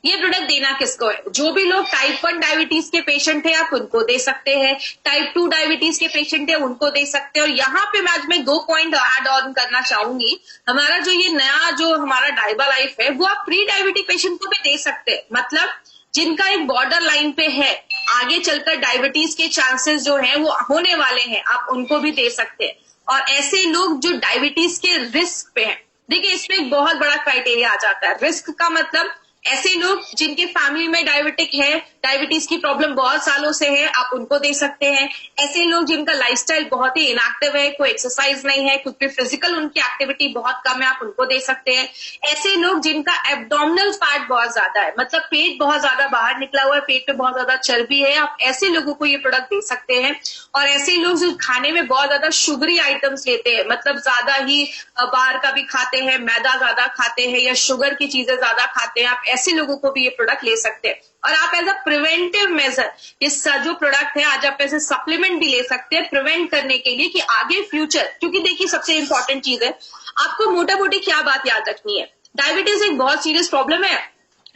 ये प्रोडक्ट देना किसको है, जो भी लोग टाइप 1 डायबिटीज के पेशेंट है आप उनको दे सकते हैं, टाइप 2 डायबिटीज के पेशेंट है उनको दे सकते हैं। और यहाँ पे मैं आज 2 पॉइंट ऐड ऑन करना चाहूंगी। हमारा जो ये नया जो हमारा डाइबा लाइफ है वो आप प्री डायबिटिक पेशेंट को भी दे सकते हैं, मतलब जिनका एक बॉर्डर लाइन पे है, आगे चलकर डायबिटीज के चांसेस जो है वो होने वाले हैं, आप उनको भी दे सकते हैं। और ऐसे लोग जो डायबिटीज के रिस्क पे हैं, देखिए इसमें एक बहुत बड़ा क्राइटेरिया आ जाता है। रिस्क का मतलब ऐसे लोग जिनके फैमिली में डायबिटिक है, डायबिटीज की प्रॉब्लम बहुत सालों से है, आप उनको दे सकते हैं। ऐसे लोग जिनका लाइफस्टाइल बहुत ही इनएक्टिव है, कोई एक्सरसाइज नहीं है, कुछ भी फिजिकल उनकी एक्टिविटी बहुत कम है, आप उनको दे सकते हैं। ऐसे लोग जिनका एब्डोमिनल फैट बहुत ज्यादा है, मतलब पेट बहुत ज्यादा बाहर निकला हुआ है, पेट पे बहुत ज्यादा चर्बी है, आप ऐसे लोगों को ये प्रोडक्ट दे सकते हैं। और ऐसे लोग जो खाने में बहुत ज्यादा शुगरी आइटम्स लेते हैं, मतलब ज्यादा ही बाहर का भी खाते हैं, मैदा ज्यादा खाते हैं या शुगर की चीजें ज्यादा खाते हैं, आप ऐसे लोगों को भी ये प्रोडक्ट ले सकते हैं। और आप एज अ प्रिवेंटिव मेजर इस जो प्रोडक्ट है आज आप ऐसे सप्लीमेंट भी ले सकते हैं प्रिवेंट करने के लिए कि आगे फ्यूचर, क्योंकि देखिए सबसे इंपॉर्टेंट चीज है, आपको मोटा मोटी क्या बात याद रखनी है, डायबिटीज एक बहुत सीरियस प्रॉब्लम है,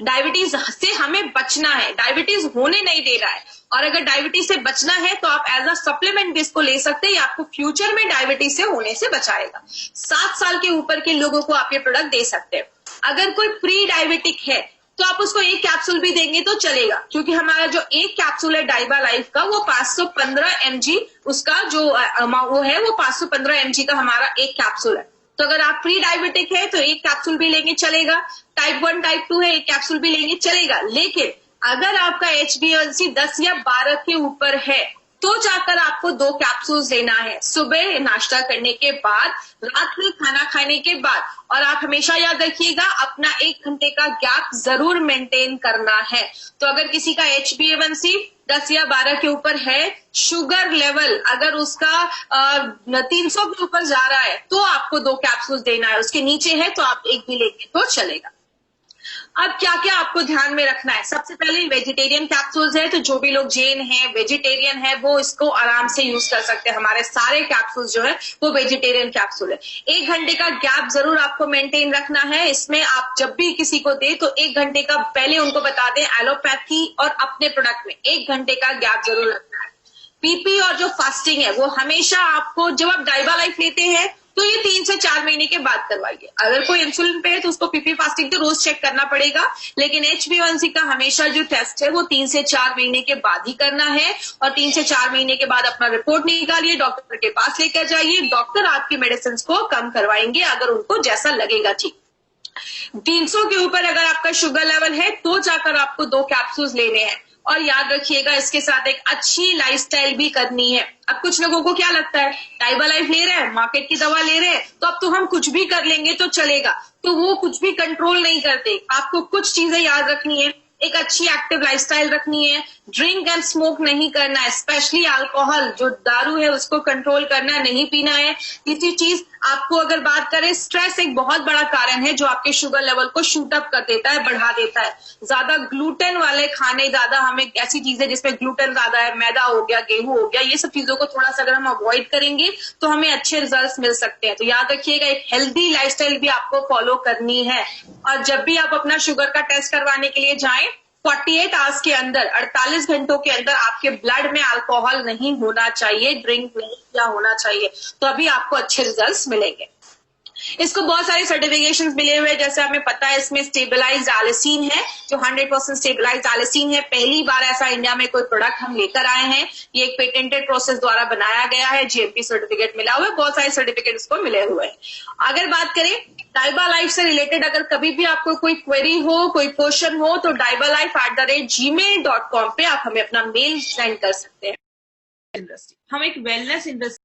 डायबिटीज से हमें बचना है, डायबिटीज होने नहीं दे रहा है। और अगर डायबिटीज से बचना है तो आप एज अ सप्लीमेंट भी इसको ले सकते हैं, आपको फ्यूचर में डायबिटीज से होने से बचाएगा। 7 साल के ऊपर के लोगों को आप ये प्रोडक्ट दे सकते हैं। अगर कोई प्री डायबिटिक है तो आप उसको एक कैप्सूल भी देंगे तो चलेगा, क्योंकि हमारा जो एक कैप्सूल है डाइबा लाइफ का वो 515 mg उसका जो वो है वो 515 mg का हमारा एक कैप्सूल है। तो अगर आप प्री डायबिटिक है तो एक कैप्सूल भी लेंगे चलेगा, टाइप 1 टाइप 2 है एक कैप्सूल भी लेंगे चलेगा। लेकिन अगर आपका HbA1c 10 या 12 के ऊपर है तो जाकर आपको 2 कैप्सूल्स लेना है, सुबह नाश्ता करने के बाद, रात में खाना खाने के बाद। और आप हमेशा याद रखिएगा अपना 1 घंटे का गैप जरूर मेंटेन करना है। तो अगर किसी का HbA1c 10 या 12 के ऊपर है, शुगर लेवल अगर उसका 300 के ऊपर जा रहा है तो आपको 2 कैप्सूल्स देना है, उसके नीचे है तो आप एक भी लेंगे तो चलेगा। अब क्या क्या आपको ध्यान में रखना है, सबसे पहले वेजिटेरियन कैप्सूल्स है, तो जो भी लोग जैन है, वेजिटेरियन है, वो इसको आराम से यूज कर सकते हैं। हमारे सारे कैप्सूल्स जो है वो वेजिटेरियन कैप्सूल है। 1 घंटे का गैप जरूर आपको मेंटेन रखना है। इसमें आप जब भी किसी को दे तो 1 घंटे का पहले उनको बता दें एलोपैथी और अपने प्रोडक्ट में 1 घंटे का गैप जरूर रखना है। पीपी और जो फास्टिंग है वो हमेशा आपको, जब आप डाइबा लाइफ लेते हैं तो ये 3 से 4 महीने के बाद करवाइए। अगर कोई इंसुलिन पे है तो उसको पीपी फास्टिंग तो रोज चेक करना पड़ेगा, लेकिन HbA1c का हमेशा जो टेस्ट है वो 3 से 4 महीने के बाद ही करना है। और 3 से 4 महीने के बाद अपना रिपोर्ट निकालिए, डॉक्टर के पास लेकर जाइए, डॉक्टर आपकी मेडिसिन को कम करवाएंगे अगर उनको जैसा लगेगा ठीक। 300 के ऊपर अगर आपका शुगर लेवल है तो जाकर आपको 2 कैप्सूल्स लेने हैं। और याद रखिएगा इसके साथ एक अच्छी लाइफस्टाइल भी करनी है। अब कुछ लोगों को क्या लगता है, डाइबा लाइफ ले रहे हैं, मार्केट की दवा ले रहे हैं, तो अब तो हम कुछ भी कर लेंगे तो चलेगा, तो वो कुछ भी कंट्रोल नहीं करते। आपको कुछ चीजें याद रखनी है, एक अच्छी एक्टिव लाइफस्टाइल रखनी है, ड्रिंक एंड स्मोक नहीं करना है, स्पेशली अल्कोहल जो दारू है उसको कंट्रोल करना है, नहीं पीना है। तीसरी चीज आपको अगर बात करें, स्ट्रेस एक बहुत बड़ा कारण है जो आपके शुगर लेवल को शूट अप कर देता है, बढ़ा देता है। ज्यादा ग्लूटेन वाले खाने, ज्यादा हमें ऐसी चीजें जिसमें ग्लूटेन ज्यादा है, मैदा हो गया, गेहूं हो गया, ये सब चीजों को थोड़ा सा अगर हम अवॉइड करेंगे तो हमें अच्छे रिजल्ट्स मिल सकते हैं। तो याद रखिएगा एक हेल्दी लाइफस्टाइल भी आपको फॉलो करनी है। और जब भी आप अपना शुगर का टेस्ट करवाने के लिए जाएं 48 आवर्स के अंदर, 48 घंटों के अंदर आपके ब्लड में अल्कोहल नहीं होना चाहिए, ड्रिंक नहीं किया होना चाहिए, तो अभी आपको अच्छे रिजल्ट्स मिलेंगे। इसको बहुत सारे सर्टिफिकेशंस मिले हुए हैं, जैसे हमें पता है इसमें स्टेबलाइज्ड एलिसिन है जो 100% स्टेबलाइज्ड एलिसिन है। पहली बार ऐसा इंडिया में कोई प्रोडक्ट हम लेकर आए हैं, ये एक पेटेंटेड प्रोसेस द्वारा बनाया गया है, GMP सर्टिफिकेट मिला हुआ है, बहुत सारे सर्टिफिकेट इसको मिले हुए हैं। अगर बात करें डाइबा लाइफ से रिलेटेड अगर कभी भी आपको कोई क्वेरी हो, कोई क्वेश्चन हो, तो daibalife@gmail.com पे आप हमें अपना मेल सेंड कर सकते हैं। हम एक वेलनेस इंडस्ट्री